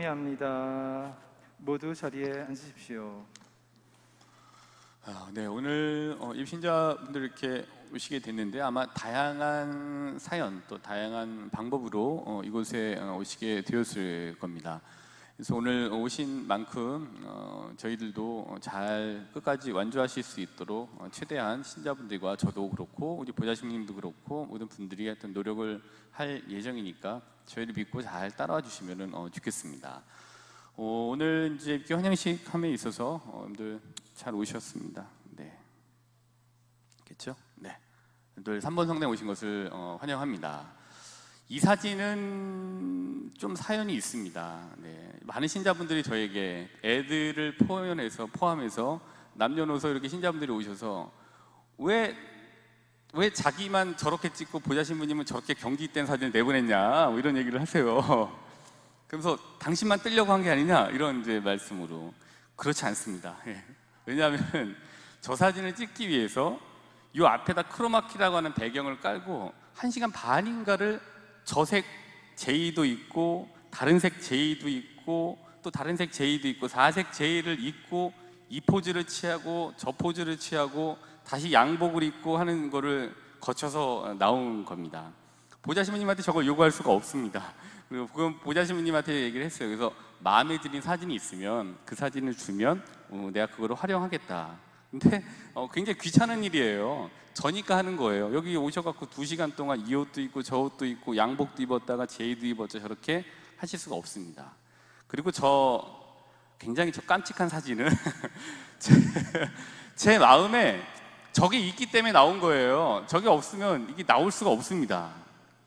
합니다. 모두 자리에 앉으십시오. 네, 오늘 입신자분들 이렇게 오시게 됐는데 아마 다양한 사연 또 다양한 방법으로 이곳에 오시게 되었을 겁니다. 그래서 오늘 오신 만큼 저희들도 잘 끝까지 완주하실 수 있도록 최대한 신자분들과 저도 그렇고 우리 보좌신님도 그렇고 모든 분들이 어떤 노력을 할 예정이니까 저희를 믿고 잘 따라와 주시면 좋겠습니다. 오늘 이제 이렇게 환영식 함에 있어서 여러분들 잘 오셨습니다. 네, 그렇죠? 네, 늘 3번 성당 오신 것을 환영합니다. 이 사진은 좀 사연이 있습니다. 네, 많은 신자분들이 저에게 애들을 포함해서 남녀노소 이렇게 신자분들이 오셔서 왜 자기만 저렇게 찍고 보좌신부님은 저렇게 경기된 사진을 내보냈냐 뭐 이런 얘기를 하세요. 그래서 당신만 뜨려고 한 게 아니냐 이런 이제 말씀으로. 그렇지 않습니다. 예. 왜냐하면 저 사진을 찍기 위해서 이 앞에다 크로마키라고 하는 배경을 깔고 1시간 반인가를 저색 제이도 있고 다른 색 제이도 있고 또 다른 색 제이도 있고 4색 제이를 입고 이 포즈를 취하고 저 포즈를 취하고 다시 양복을 입고 하는 거를 거쳐서 나온 겁니다. 보좌신부님한테 저걸 요구할 수가 없습니다. 그리고 보좌신부님한테 얘기를 했어요. 그래서 마음에 드는 사진이 있으면 그 사진을 주면 내가 그거를 활용하겠다. 근데 굉장히 귀찮은 일이에요. 저니까 하는 거예요. 여기 오셔갖고 2시간 동안 이 옷도 입고 저 옷도 입고 양복도 입었다가 제이도 입었죠. 저렇게 하실 수가 없습니다. 그리고 굉장히 깜찍한 사진은 제 마음에 저게 있기 때문에 나온 거예요. 저게 없으면 이게 나올 수가 없습니다.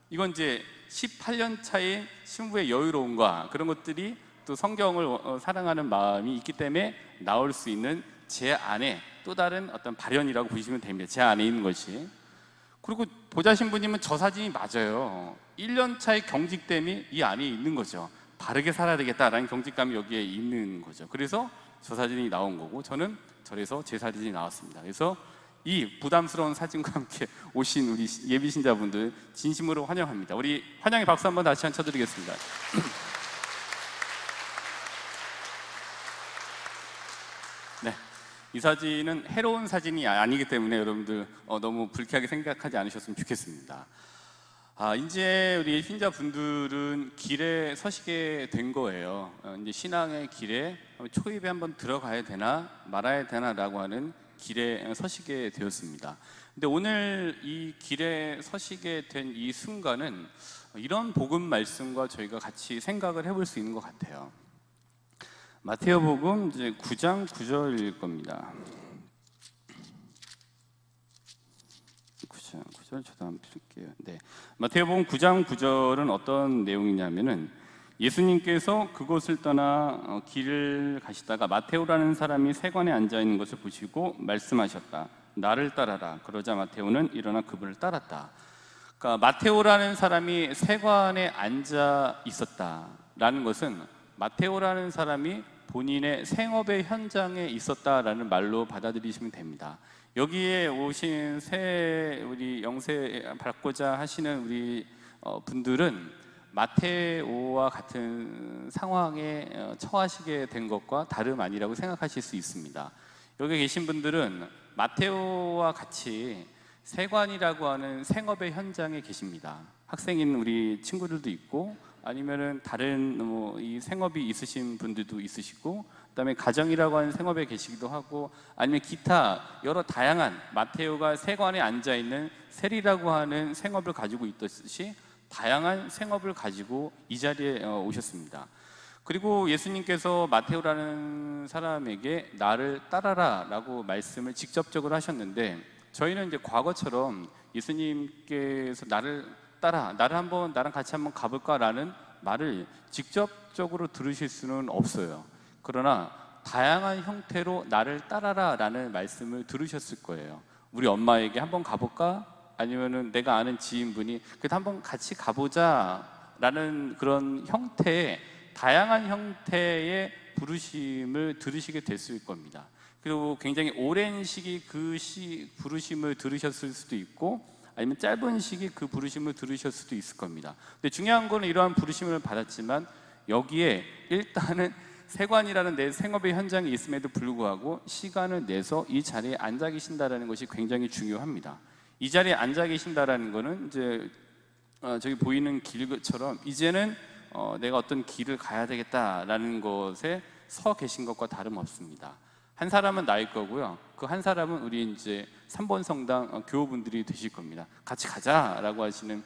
이건 이제 18년 차의 신부의 여유로움과 그런 것들이 또 성경을 사랑하는 마음이 있기 때문에 나올 수 있는 제 안에 또 다른 어떤 발현이라고 보시면 됩니다. 제 안에 있는 것이. 그리고 보좌신부님은 저 사진이 맞아요. 1년 차의 경직됨이 이 안에 있는 거죠. 바르게 살아야 되겠다라는 경직감이 여기에 있는 거죠. 그래서 저 사진이 나온 거고 저는 절에서 제 사진이 나왔습니다. 그래서 이 부담스러운 사진과 함께 오신 우리 예비신자분들 진심으로 환영합니다. 우리 환영의 박수 한번 다시 쳐드리겠습니다. 네, 이 사진은 해로운 사진이 아니기 때문에 여러분들 너무 불쾌하게 생각하지 않으셨으면 좋겠습니다. 이제 우리 신자분들은 길에 서시게 된 거예요. 이제 신앙의 길에 초입에 한번 들어가야 되나 말아야 되나라고 하는 길에 서시게 되었습니다. 근데 오늘 이 길에 서시게 된 이 순간은 이런 복음 말씀과 저희가 같이 생각을 해볼 수 있는 것 같아요. 마태오복음 이제 9장 9절일 겁니다. 9절 저도 한번 펼게요. 네, 마태오복음 9장 9절은 어떤 내용이냐면은 예수님께서 그곳을 떠나 길을 가시다가 마테오라는 사람이 세관에 앉아 있는 것을 보시고 말씀하셨다. 나를 따라라. 그러자 마테오는 일어나 그분을 따랐다. 그러니까 마테오라는 사람이 세관에 앉아 있었다라는 것은 마테오라는 사람이 본인의 생업의 현장에 있었다라는 말로 받아들이시면 됩니다. 여기에 오신 우리 영세 받고자 하시는 우리 분들은 마테오와 같은 상황에 처하시게 된 것과 다름 아니라고 생각하실 수 있습니다. 여기 계신 분들은 마테오와 같이 세관이라고 하는 생업의 현장에 계십니다. 학생인 우리 친구들도 있고 아니면은 다른 이 생업이 있으신 분들도 있으시고 그다음에 가정이라고 하는 생업에 계시기도 하고 아니면 기타 여러 다양한 마테오가 세관에 앉아 있는 세리라고 하는 생업을 가지고 있듯이 다양한 생업을 가지고 이 자리에 오셨습니다. 그리고 예수님께서 마테오라는 사람에게 나를 따라라 라고 말씀을 직접적으로 하셨는데 저희는 이제 과거처럼 예수님께서 나를 나랑 같이 한번 가볼까 라는 말을 직접적으로 들으실 수는 없어요. 그러나 다양한 형태로 나를 따라라 라는 말씀을 들으셨을 거예요. 우리 엄마에게 한번 가볼까? 아니면은 내가 아는 지인분이 그래도 한번 같이 가보자 라는 그런 형태의 다양한 형태의 부르심을 들으시게 됐을 겁니다. 그리고 굉장히 오랜 시기 부르심을 들으셨을 수도 있고 아니면 짧은 시기 그 부르심을 들으실 수도 있을 겁니다. 근데 중요한 거는 이러한 부르심을 받았지만 여기에 일단은 세관이라는 내 생업의 현장에 있음에도 불구하고 시간을 내서 이 자리에 앉아 계신다라는 것이 굉장히 중요합니다. 이 자리에 앉아 계신다라는 것은 이제 저기 보이는 길처럼 이제는 내가 어떤 길을 가야 되겠다라는 것에 서 계신 것과 다름없습니다. 한 사람은 나일 거고요. 그 한 사람은 우리 이제 3번 성당 교우분들이 되실 겁니다. 같이 가자라고 하시는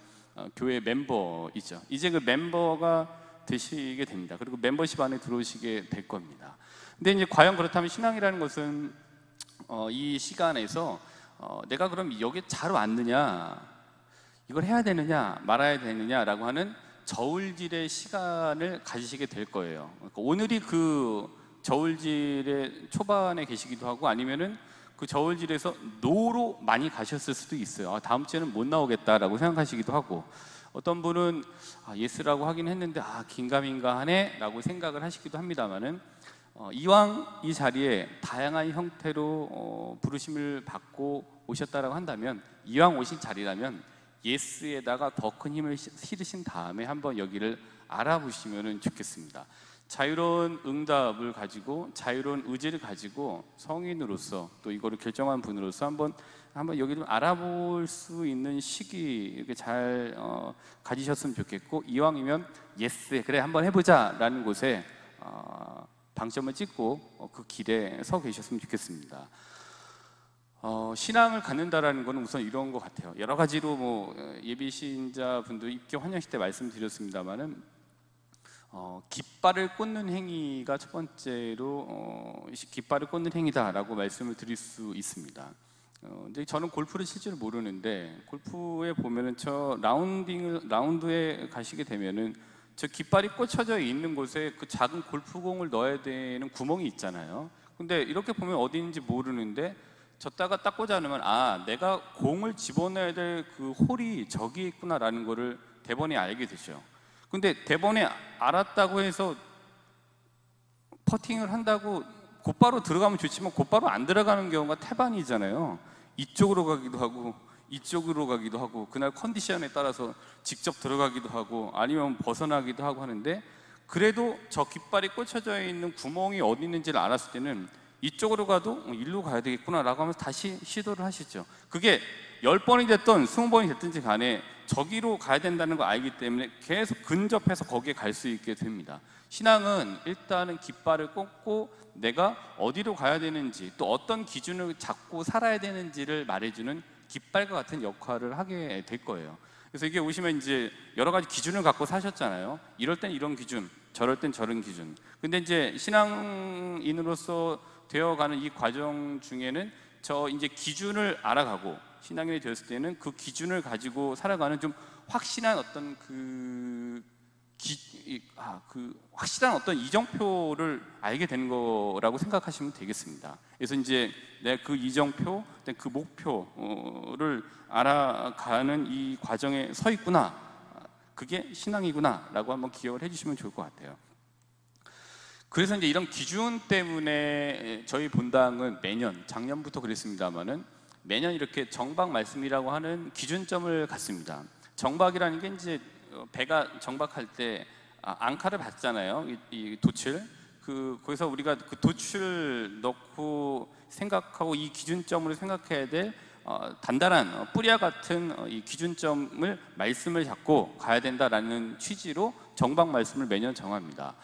교회 멤버이죠. 이제 그 멤버가 되시게 됩니다. 그리고 멤버십 안에 들어오시게 될 겁니다. 근데 이제 과연 그렇다면 신앙이라는 것은 이 시간에서 내가 그럼 여기 잘 왔느냐, 이걸 해야 되느냐 말아야 되느냐라고 하는 저울질의 시간을 가지시게 될 거예요. 그러니까 오늘이 그 저울질의 초반에 계시기도 하고 아니면은 그 저울질에서 노로 많이 가셨을 수도 있어요. 다음 주에는 못 나오겠다라고 생각하시기도 하고, 어떤 분은 예스라고 하긴 했는데 긴가민가 하네 라고 생각을 하시기도 합니다만은 이왕 이 자리에 다양한 형태로 부르심을 받고 오셨다라고 한다면, 이왕 오신 자리라면 예스에다가 더 큰 힘을 실으신 다음에 한번 여기를 알아보시면 좋겠습니다. 자유로운 응답을 가지고 자유로운 의지를 가지고 성인으로서 또 이거를 결정한 분으로서 한번 여기를 알아볼 수 있는 시기 이렇게 잘 가지셨으면 좋겠고, 이왕이면 예스 그래 한번 해보자 라는 곳에 방점을 찍고 그 길에 서 계셨으면 좋겠습니다. 신앙을 갖는다라는 것은 우선 이런 것 같아요. 여러 가지로 뭐 예비 신자분들 입교 환영식 때 말씀드렸습니다만은 깃발을 꽂는 행위가 첫 번째로 깃발을 꽂는 행위다라고 말씀을 드릴 수 있습니다. 근데 저는 골프를 실제로 모르는데 골프에 보면은 저 라운드에 가시게 되면은 저 깃발이 꽂혀져 있는 곳에 그 작은 골프공을 넣어야 되는 구멍이 있잖아요. 근데 이렇게 보면 어디 있는지 모르는데 졌다가 딱 꽂아 놓으면 내가 공을 집어넣어야 될 그 홀이 저기 있구나라는 거를 대번에 알게 되죠. 근데 대번에 알았다고 해서 퍼팅을 한다고 곧바로 들어가면 좋지만 곧바로 안 들어가는 경우가 태반이잖아요. 이쪽으로 가기도 하고 이쪽으로 가기도 하고, 그날 컨디션에 따라서 직접 들어가기도 하고 아니면 벗어나기도 하고 하는데, 그래도 저 깃발이 꽂혀져 있는 구멍이 어디 있는지를 알았을 때는 이쪽으로 가도 일로 가야 되겠구나 라고 하면서 다시 시도를 하시죠. 그게 10번이 됐든 20번이 됐든지 간에 저기로 가야 된다는 걸 알기 때문에 계속 근접해서 거기에 갈 수 있게 됩니다. 신앙은 일단은 깃발을 꽂고 내가 어디로 가야 되는지 또 어떤 기준을 잡고 살아야 되는지를 말해주는 깃발과 같은 역할을 하게 될 거예요. 그래서 이게 오시면 이제 여러 가지 기준을 갖고 사셨잖아요. 이럴 땐 이런 기준, 저럴 땐 저런 기준. 근데 이제 신앙인으로서 되어가는 이 과정 중에는 저 이제 기준을 알아가고 신앙인이 되었을 때는 그 기준을 가지고 살아가는 좀 확실한 어떤 확실한 어떤 이정표를 알게 되는 거라고 생각하시면 되겠습니다. 그래서 이제 내가 그 이정표, 그 목표를 알아가는 이 과정에 서 있구나, 그게 신앙이구나라고 한번 기억을 해주시면 좋을 것 같아요. 그래서 이제 이런 기준 때문에 저희 본당은 매년, 작년부터 그랬습니다만은 매년 이렇게 정박 말씀이라고 하는 기준점을 갖습니다. 정박이라는 게 이제 배가 정박할 때 앙카를 받잖아요. 이 도출. 거기서 우리가 그 도출 넣고 생각하고 이 기준점으로 생각해야 될 단단한 뿌리와 같은 이 기준점을 말씀을 잡고 가야 된다라는 취지로 정박 말씀을 매년 정합니다.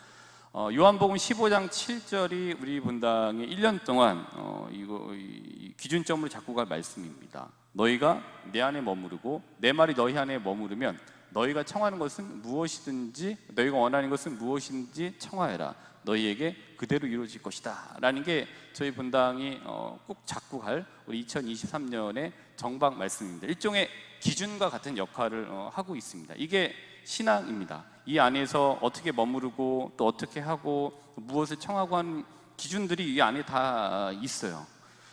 요한복음 15장 7절이 우리 본당에 1년 동안 이 기준점을 잡고 갈 말씀입니다. 너희가 내 안에 머무르고 내 말이 너희 안에 머무르면 너희가 청하는 것은 무엇이든지, 너희가 원하는 것은 무엇인지 청하여라. 너희에게 그대로 이루어질 것이다 라는 게 저희 본당이 꼭 잡고 갈 우리 2023년의 정박 말씀입니다. 일종의 기준과 같은 역할을 하고 있습니다. 이게 신앙입니다. 이 안에서 어떻게 머무르고 또 어떻게 하고 무엇을 청하고 하는 기준들이 이 안에 다 있어요.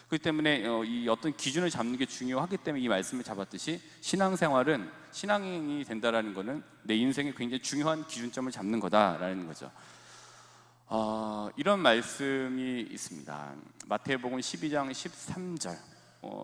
그렇기 때문에 이 어떤 기준을 잡는 게 중요하기 때문에 이 말씀을 잡았듯이 신앙생활은, 신앙인이 된다라는 것은 내 인생에 굉장히 중요한 기준점을 잡는 거다라는 거죠. 이런 말씀이 있습니다. 마태복음 12장 13절.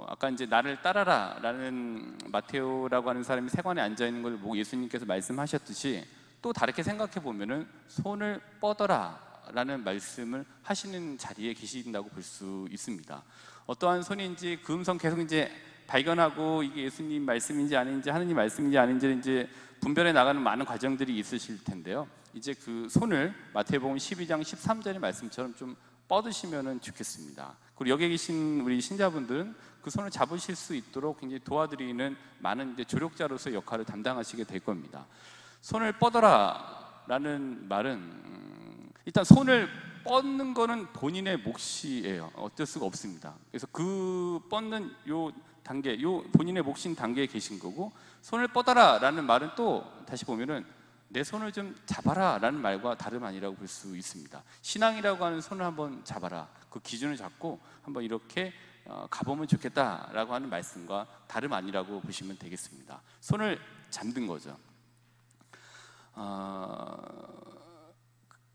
아까 이제 나를 따라라 라는 마테오라고 하는 사람이 세관에 앉아 있는 걸 보고 예수님께서 말씀하셨듯이 또 다르게 생각해 보면은 손을 뻗어라라는 말씀을 하시는 자리에 계신다고 볼 수 있습니다. 어떠한 손인지 그 음성 계속 이제 발견하고 이게 예수님 말씀인지 아닌지 하느님 말씀인지 아닌지 이제 분별해 나가는 많은 과정들이 있으실 텐데요. 이제 그 손을 마태복음 12장 13절의 말씀처럼 좀 뻗으시면 좋겠습니다. 그리고 여기 계신 우리 신자분들은 그 손을 잡으실 수 있도록 굉장히 도와드리는 많은 이제 조력자로서의 역할을 담당하시게 될 겁니다. 손을 뻗어라라는 말은 일단 손을 뻗는 거는 본인의 몫이에요. 어쩔 수가 없습니다. 그래서 그 뻗는 요 단계, 요 본인의 몫인 단계에 계신 거고, 손을 뻗어라라는 말은 또 다시 보면은 내 손을 좀 잡아라 라는 말과 다름 아니라고 볼 수 있습니다. 신앙이라고 하는 손을 한번 잡아라, 그 기준을 잡고 한번 이렇게 가보면 좋겠다라고 하는 말씀과 다름 아니라고 보시면 되겠습니다. 손을 잡는 거죠.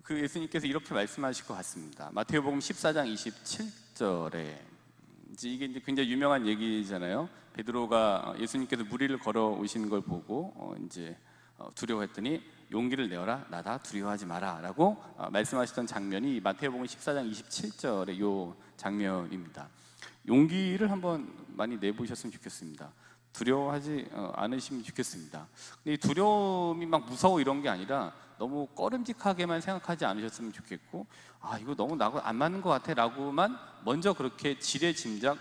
그 예수님께서 이렇게 말씀하실 것 같습니다. 마태복음 14장 27절에 이게 이제 굉장히 유명한 얘기잖아요. 베드로가 예수님께서 무리를 걸어 오시는 걸 보고 이제 두려워했더니 용기를 내어라, 나다, 두려워하지 마라라고 말씀하시던 장면이 마태복음 14장 27절의 요 장면입니다. 용기를 한번 많이 내보셨으면 좋겠습니다. 두려워하지 않으시면 좋겠습니다. 근데 이 두려움이 막 무서워 이런 게 아니라 너무 꺼림직하게만 생각하지 않으셨으면 좋겠고, 이거 너무 나하고 안 맞는 것 같아 라고만 먼저 그렇게 지레짐작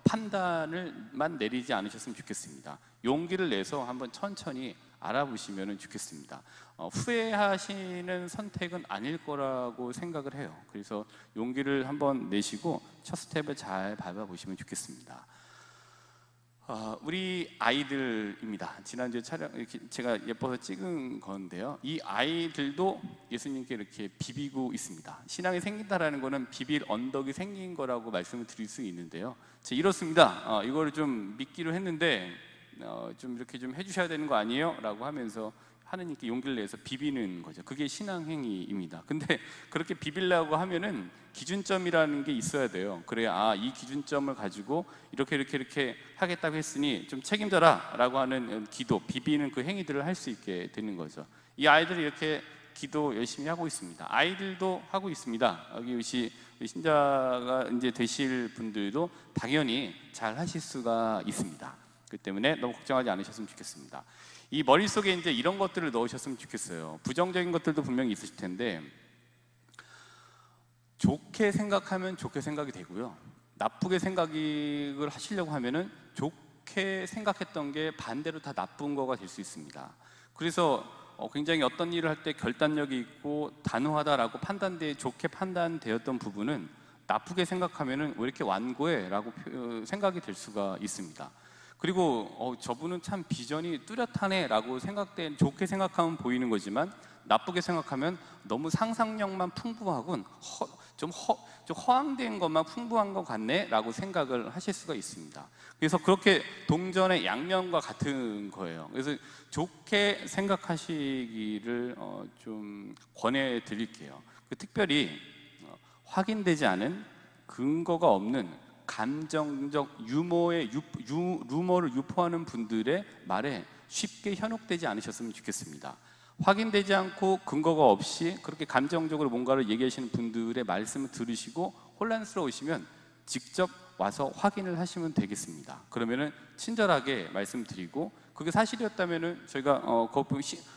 판단을만 내리지 않으셨으면 좋겠습니다. 용기를 내서 한번 천천히 알아보시면 좋겠습니다. 후회하시는 선택은 아닐 거라고 생각을 해요. 그래서 용기를 한번 내시고 첫 스텝을 잘 밟아보시면 좋겠습니다. 우리 아이들입니다. 지난주에 촬영 제가 예뻐서 찍은 건데요. 이 아이들도 예수님께 이렇게 비비고 있습니다. 신앙이 생긴다라는 거는 비빌 언덕이 생긴 거라고 말씀을 드릴 수 있는데요. 제가 이렇습니다. 이거를 좀 믿기로 했는데 좀 이렇게 좀 해주셔야 되는 거 아니에요? 라고 하면서 하느님께 용기를 내서 비비는 거죠. 그게 신앙 행위입니다. 근데 그렇게 비빌려고 하면은 기준점이라는 게 있어야 돼요. 그래야 이 기준점을 가지고 이렇게 하겠다고 했으니 좀 책임져라 라고 하는 기도, 비비는 그 행위들을 할 수 있게 되는 거죠. 이 아이들이 이렇게 기도 열심히 하고 있습니다. 아이들도 하고 있습니다. 여기 신자가 이제 되실 분들도 당연히 잘 하실 수가 있습니다. 그 때문에 너무 걱정하지 않으셨으면 좋겠습니다. 이 머릿속에 이제 이런 것들을 넣으셨으면 좋겠어요. 부정적인 것들도 분명히 있으실 텐데, 좋게 생각하면 좋게 생각이 되고요, 나쁘게 생각을 하시려고 하면은 좋게 생각했던 게 반대로 다 나쁜 거가 될 수 있습니다. 그래서 굉장히 어떤 일을 할 때 결단력이 있고 단호하다라고 좋게 판단되었던 부분은 나쁘게 생각하면은 왜 이렇게 완고해? 라고 생각이 될 수가 있습니다. 그리고 저분은 참 비전이 뚜렷하네 라고 좋게 생각하면 보이는 거지만, 나쁘게 생각하면 너무 상상력만 풍부하군, 좀 허황된 것만 풍부한 것 같네 라고 생각을 하실 수가 있습니다. 그래서 그렇게 동전의 양면과 같은 거예요. 그래서 좋게 생각하시기를 좀 권해드릴게요. 특별히 확인되지 않은 근거가 없는 감정적 루머를 유포하는 분들의 말에 쉽게 현혹되지 않으셨으면 좋겠습니다. 확인되지 않고 근거가 없이 그렇게 감정적으로 뭔가를 얘기하시는 분들의 말씀을 들으시고 혼란스러우시면 직접 와서 확인을 하시면 되겠습니다. 그러면은 친절하게 말씀드리고, 그게 사실이었다면은 저희가 그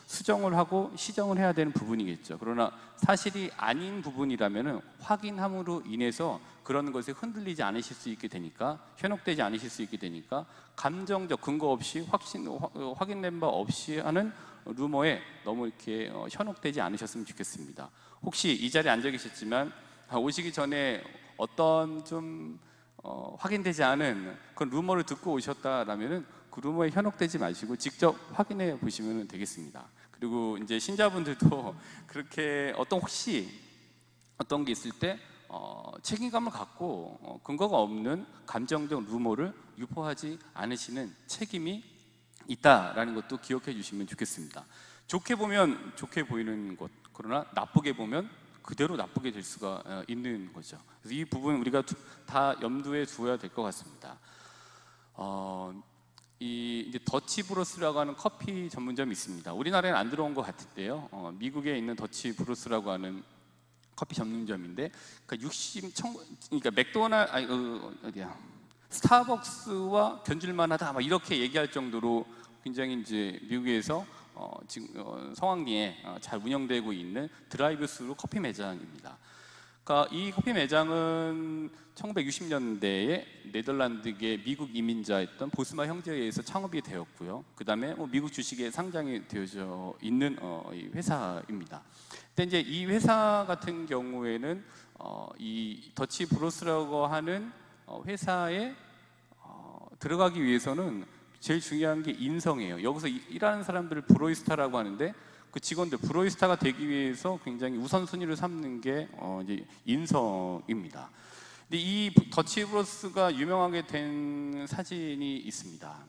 수정을 하고 시정을 해야 되는 부분이겠죠. 그러나 사실이 아닌 부분이라면은 확인함으로 인해서 그런 것에 흔들리지 않으실 수 있게 되니까, 현혹되지 않으실 수 있게 되니까, 감정적 근거 없이 확인된 바 없이 하는 루머에 너무 이렇게 현혹되지 않으셨으면 좋겠습니다. 혹시 이 자리에 앉아 계셨지만 오시기 전에 어떤 좀 확인되지 않은 그런 루머를 듣고 오셨다라면은 그 루머에 현혹되지 마시고 직접 확인해 보시면 되겠습니다. 그리고 이제 신자분들도 그렇게 혹시 어떤 게 있을 때 책임감을 갖고 근거가 없는 감정적 루머를 유포하지 않으시는 책임이 있다라는 것도 기억해 주시면 좋겠습니다. 좋게 보면 좋게 보이는 것, 그러나 나쁘게 보면 그대로 나쁘게 될 수가 있는 거죠. 그래서 이 부분 우리가 다 염두에 두어야 될 것 같습니다. 이제 더치 브로스라고 하는 커피 전문점이 있습니다. 우리나라에는 안 들어온 것 같은데요. 미국에 있는 더치 브로스라고 하는 커피 전문점인데, 그러니까 그러니까 어디야? 스타벅스와 견줄만하다, 막 이렇게 얘기할 정도로 굉장히 이제 미국에서 지금 성황리에 잘 운영되고 있는 드라이브스루 커피 매장입니다. 그러니까 이 커피 매장은 1960년대에 네덜란드계 미국 이민자였던 보스마 형제에 의해서 창업이 되었고요. 그 다음에 미국 주식에 상장이 되어져 있는 이 회사입니다. 근데 이제 이 회사 같은 경우에는 이 더치 브로스라고 하는 회사에 들어가기 위해서는 제일 중요한 게 인성이에요. 여기서 일하는 사람들을 브로이스타라고 하는데, 그 직원들 브로이스타가 되기 위해서 굉장히 우선순위를 삼는 게 이제 인성입니다. 근데 이 더치 브로스가 유명하게 된 사진이 있습니다.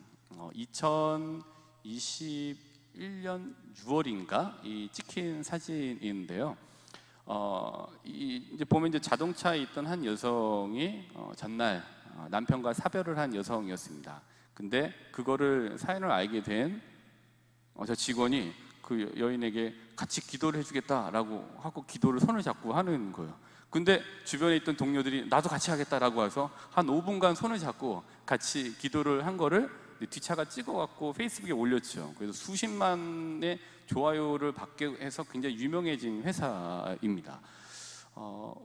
2021년 6월인가 이 찍힌 사진인데요. 이제 보면 이제 자동차에 있던 한 여성이 전날 남편과 사별을 한 여성이었습니다. 근데 그거를 사연을 알게 된 저 직원이 그 여인에게 같이 기도를 해주겠다라고 하고 기도를 손을 잡고 하는 거예요. 근데 주변에 있던 동료들이 나도 같이 하겠다라고 해서 한 5분간 손을 잡고 같이 기도를 한 거를 뒷차가 찍어갖고 페이스북에 올렸죠. 그래서 수십만의 좋아요를 받게 해서 굉장히 유명해진 회사입니다.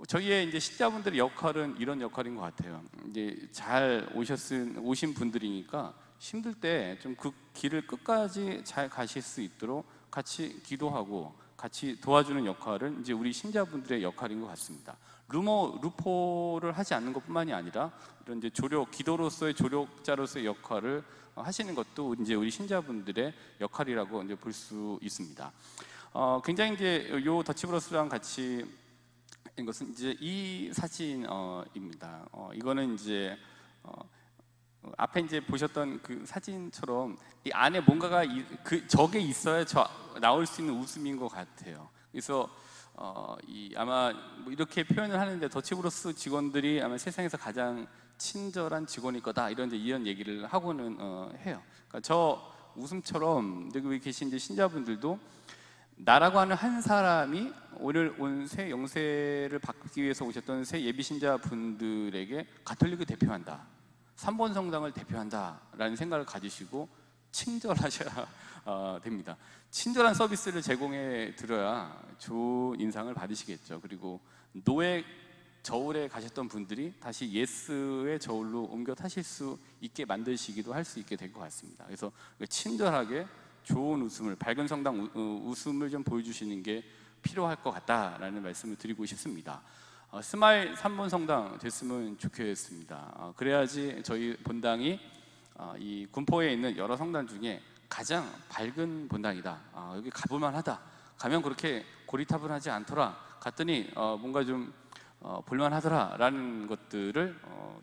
저희의 이제 신자분들의 역할은 이런 역할인 것 같아요. 이제 잘 오신 분들이니까 힘들 때 좀 그 길을 끝까지 잘 가실 수 있도록 같이 기도하고 같이 도와주는 역할은 이제 우리 신자분들의 역할인 것 같습니다. 루포를 하지 않는 것뿐만이 아니라 이런 이제 기도로서의 조력자로서의 역할을 하시는 것도 이제 우리 신자분들의 역할이라고 이제 볼 수 있습니다. 굉장히 이제 요 더치브로스랑 같이 이것은 이제 이 사진입니다. 이거는 이제 앞에 이제 보셨던 그 사진처럼 이 안에 뭔가가 저게 있어야 나올 수 있는 웃음인 것 같아요. 그래서 아마 뭐 이렇게 표현을 하는데 더치브로스 직원들이 아마 세상에서 가장 친절한 직원일 거다 이런 얘기를 하고는 해요. 그러니까 저 웃음처럼 여기 계신 이제 신자분들도 나라고 하는 한 사람이 오늘 온 새 영세를 받기 위해서 오셨던 새 예비 신자분들에게 가톨릭을 대표한다, 3번 성당을 대표한다라는 생각을 가지시고 친절하셔야 됩니다. 친절한 서비스를 제공해 드려야 좋은 인상을 받으시겠죠. 그리고 노예 저울에 가셨던 분들이 다시 예스의 저울로 옮겨 타실 수 있게 만드시기도 할 수 있게 될 것 같습니다. 그래서 친절하게 좋은 웃음을, 밝은 성당 웃음을 좀 보여주시는 게 필요할 것 같다라는 말씀을 드리고 싶습니다. 스마일 3번 성당 됐으면 좋겠습니다. 그래야지 저희 본당이 이 군포에 있는 여러 성당 중에 가장 밝은 본당이다, 여기 가볼만 하다, 가면 그렇게 고리타분하지 않더라, 갔더니 뭔가 좀 볼만하더라 라는 것들을